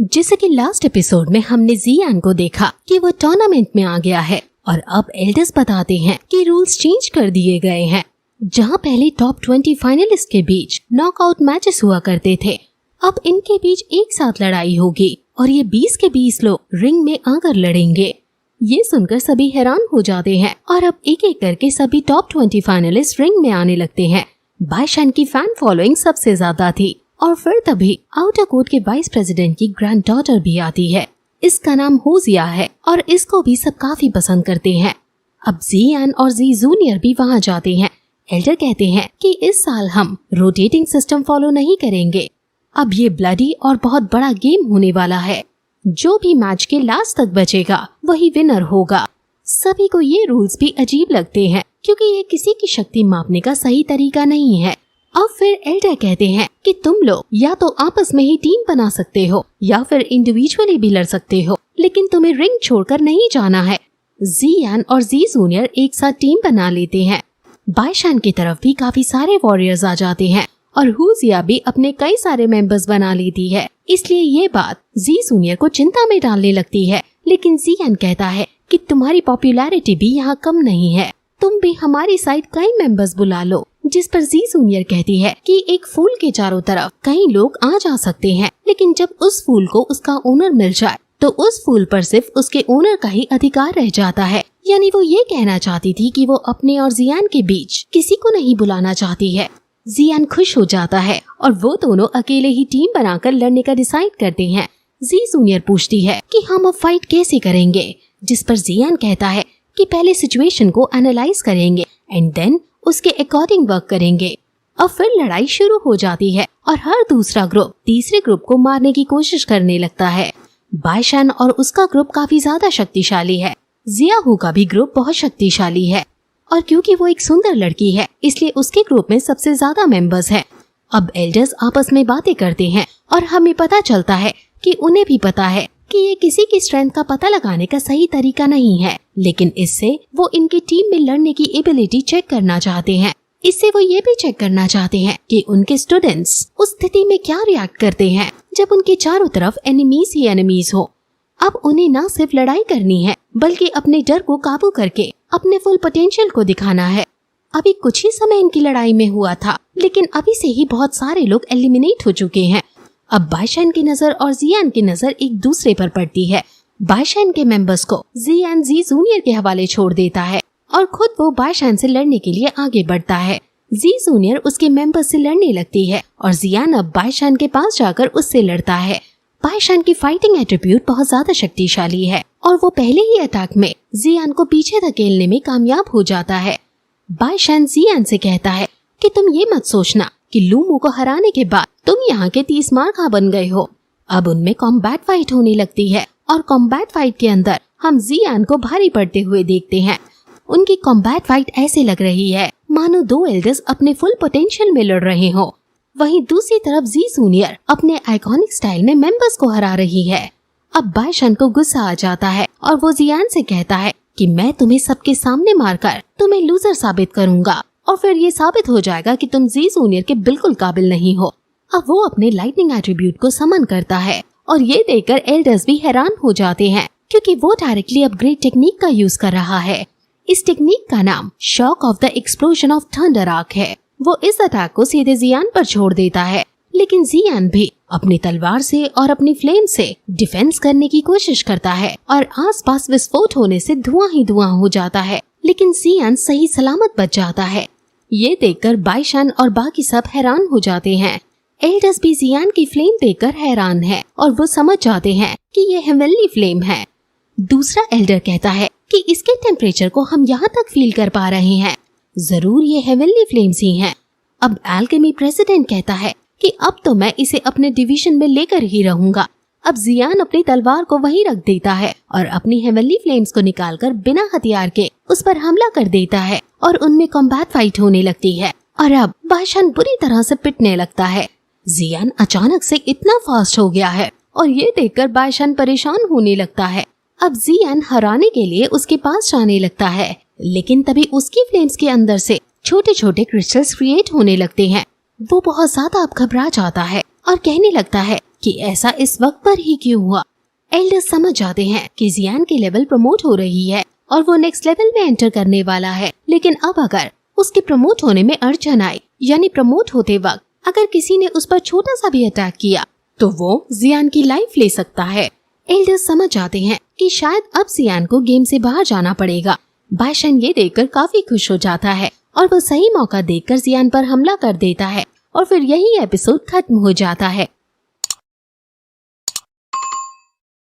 जैसे कि last episode में हमने जियान को देखा कि वो टूर्नामेंट में आ गया है और अब एल्डर्स बताते हैं कि रूल्स चेंज कर दिए गए हैं। जहां पहले टॉप 20 फाइनलिस्ट के बीच नॉकआउट मैचेस हुआ करते थे, अब इनके बीच एक साथ लड़ाई होगी और ये 20 के 20 लोग रिंग में आकर लड़ेंगे। ये सुनकर सभी हैरान हो जाते हैं और अब एक एक करके सभी टॉप 20 फाइनलिस्ट रिंग में आने लगते हैं। बाइशान की फैन फॉलोइंग सबसे ज्यादा थी और फिर तभी आउटर कोर्ट के वाइस प्रेसिडेंट की ग्रैंड डॉटर भी आती है। इसका नाम होजिया है और इसको भी सब काफी पसंद करते हैं। अब जियान और जी जूनियर भी वहाँ जाते हैं। एल्डर कहते हैं कि इस साल हम रोटेटिंग सिस्टम फॉलो नहीं करेंगे। अब ये ब्लडी और बहुत बड़ा गेम होने वाला है। जो भी मैच के लास्ट तक बचेगा वही विनर होगा। सभी को ये रूल्स भी अजीब लगते हैं क्योंकि ये किसी की शक्ति मापने का सही तरीका नहीं है। अब फिर एल्डर कहते हैं कि तुम लोग या तो आपस में ही टीम बना सकते हो या फिर इंडिविजुअली भी लड़ सकते हो, लेकिन तुम्हें रिंग छोड़कर नहीं जाना है। जियान और जी जूनियर एक साथ टीम बना लेते हैं। बाइशान की तरफ भी काफी सारे वॉरियर्स आ जाते हैं और हुजिया भी अपने कई सारे मेंबर्स बना लेती है। इसलिए ये बात जी जूनियर को चिंता में डालने लगती है। लेकिन जियान कहता है कि तुम्हारी पॉपुलैरिटी भी यहाँ कम नहीं है, तुम भी हमारी साइड कई मेंबर्स बुला लो। जिस पर जी जूनियर कहती है कि एक फूल के चारों तरफ कई लोग आ जा सकते हैं, लेकिन जब उस फूल को उसका ओनर मिल जाए तो उस फूल पर सिर्फ उसके ओनर का ही अधिकार रह जाता है। यानी वो ये कहना चाहती थी कि वो अपने और जियान के बीच किसी को नहीं बुलाना चाहती है। जियान खुश हो जाता है और वो दोनों अकेले ही टीम बनाकर लड़ने का डिसाइड करते हैं। जी जूनियर पूछती है कि हम अब फाइट कैसे करेंगे, जिस पर जियान कहता है कि पहले सिचुएशन को एनालाइज करेंगे एंड देन उसके अकॉर्डिंग वर्क करेंगे। अब फिर लड़ाई शुरू हो जाती है और हर दूसरा ग्रुप तीसरे ग्रुप को मारने की कोशिश करने लगता है। बाइशान और उसका ग्रुप काफी ज्यादा शक्तिशाली है। जियाहू का भी ग्रुप बहुत शक्तिशाली है और क्योंकि वो एक सुंदर लड़की है इसलिए उसके ग्रुप में सबसे ज्यादा मेंबर्स हैं। अब एल्डर्स आपस में बातें करते हैं और हमें पता चलता है कि उन्हें भी पता है कि ये किसी की स्ट्रेंथ का पता लगाने का सही तरीका नहीं है, लेकिन इससे वो इनकी टीम में लड़ने की एबिलिटी चेक करना चाहते हैं। इससे वो ये भी चेक करना चाहते हैं कि उनके स्टूडेंट्स उस स्थिति में क्या रिएक्ट करते हैं जब उनके चारों तरफ एनिमीज ही एनिमीज हो। अब उन्हें न सिर्फ लड़ाई करनी है बल्कि अपने डर को काबू करके अपने फुल पोटेंशियल को दिखाना है। अभी कुछ ही समय इनकी लड़ाई में हुआ था, लेकिन अभी से ही बहुत सारे लोग एलिमिनेट हो चुके हैं। अब बाइशान की नजर और जियान की नजर एक दूसरे पर पड़ती है। बाइशान के मेंबर्स को जियान जी जूनियर के हवाले छोड़ देता है और खुद वो बाइशान से लड़ने के लिए आगे बढ़ता है। जी जूनियर उसके मेंबर्स से लड़ने लगती है और जियान अब बाइशान के पास जाकर उससे लड़ता है। बाइशान की फाइटिंग एट्रीब्यूट बहुत ज्यादा शक्तिशाली है और वो पहले ही अटैक में जियान को पीछे धकेलने में कामयाब हो जाता है। बाइशान जियान से कहता है कि तुम ये मत सोचना कि लूमो को हराने के बाद तुम यहाँ के 30 मार्का बन गए हो। अब उनमें कॉम्बैट फाइट होने लगती है और कॉम्बैट फाइट के अंदर हम जियान को भारी पड़ते हुए देखते हैं। उनकी कॉम्बैट फाइट ऐसे लग रही है मानो दो एल्डर्स अपने फुल पोटेंशियल में लड़ रहे हो। वहीं दूसरी तरफ जी जूनियर अपने आइकॉनिक स्टाइल में मेंबर्स को हरा रही है। अब बाइशान को गुस्सा आ जाता है और वो जियान से कहता है कि मैं तुम्हें सबके सामने मारकर तुम्हें लूजर साबित करूंगा और फिर ये साबित हो जाएगा कि तुम जी जूनियर के बिल्कुल काबिल नहीं हो। अब वो अपने लाइटनिंग एट्रीब्यूट को समन करता है और ये देखकर एल्डर्स भी हैरान हो जाते हैं क्योंकि वो डायरेक्टली अपग्रेड टेक्निक का यूज कर रहा है। इस टेक्निक का नाम shock of the explosion of thunder arc है। वो इस अटैक को सीधे जियान पर छोड़ देता है, लेकिन जियान भी अपनी तलवार से और अपनी फ्लेम से डिफेंस करने की कोशिश करता है और आसपास विस्फोट होने से धुआं ही धुआं हो जाता है, लेकिन जियान सही सलामत बच जाता है। ये देखकर बाइशान और बाकी सब हैरान हो जाते हैं। एल्डर्स भी जियान की फ्लेम देखकर हैरान है और वो समझ जाते हैं कि ये हेवनली फ्लेम है। दूसरा एल्डर कहता है कि इसके टेम्परेचर को हम यहाँ तक फील कर पा रहे हैं, जरूर ये हेवनली फ्लेम्स ही हैं। अब एल्केमी प्रेसिडेंट कहता है कि अब तो मैं इसे अपने डिवीजन में लेकर ही रहूंगा। अब जियान अपनी तलवार को वहीं रख देता है और अपनी हेवनली फ्लेम्स को निकालकर बिना हथियार के उस पर हमला कर देता है और उनमें कॉम्बैट फाइट होने लगती है और अब बाइशान बुरी तरह से पिटने लगता है। जियान अचानक से इतना फास्ट हो गया है और ये देखकर बाइशान परेशान होने लगता है। अब जियान हराने के लिए उसके पास जाने लगता है, लेकिन तभी उसकी फ्लेम्स के अंदर से छोटे छोटे क्रिस्टल्स क्रिएट होने लगते हैं। वो बहुत ज्यादा अब घबरा जाता है और कहने लगता है कि ऐसा इस वक्त पर ही क्यों हुआ। एल्डर्स समझ जाते हैं कि जियान की लेवल प्रमोट हो रही है और वो नेक्स्ट लेवल में एंटर करने वाला है। लेकिन अब अगर उसके प्रमोट होने में अड़चन आई, यानी प्रमोट होते वक्त अगर किसी ने उस पर छोटा सा भी अटैक किया, तो वो जियान की लाइफ ले सकता है। एल्डर्स समझ जाते हैं कि शायद अब जियान को गेम से बाहर जाना पड़ेगा। बाइशन ये देखकर काफी खुश हो जाता है और वो सही मौका देखकर जियान पर हमला कर देता है और फिर यही एपिसोड खत्म हो जाता है।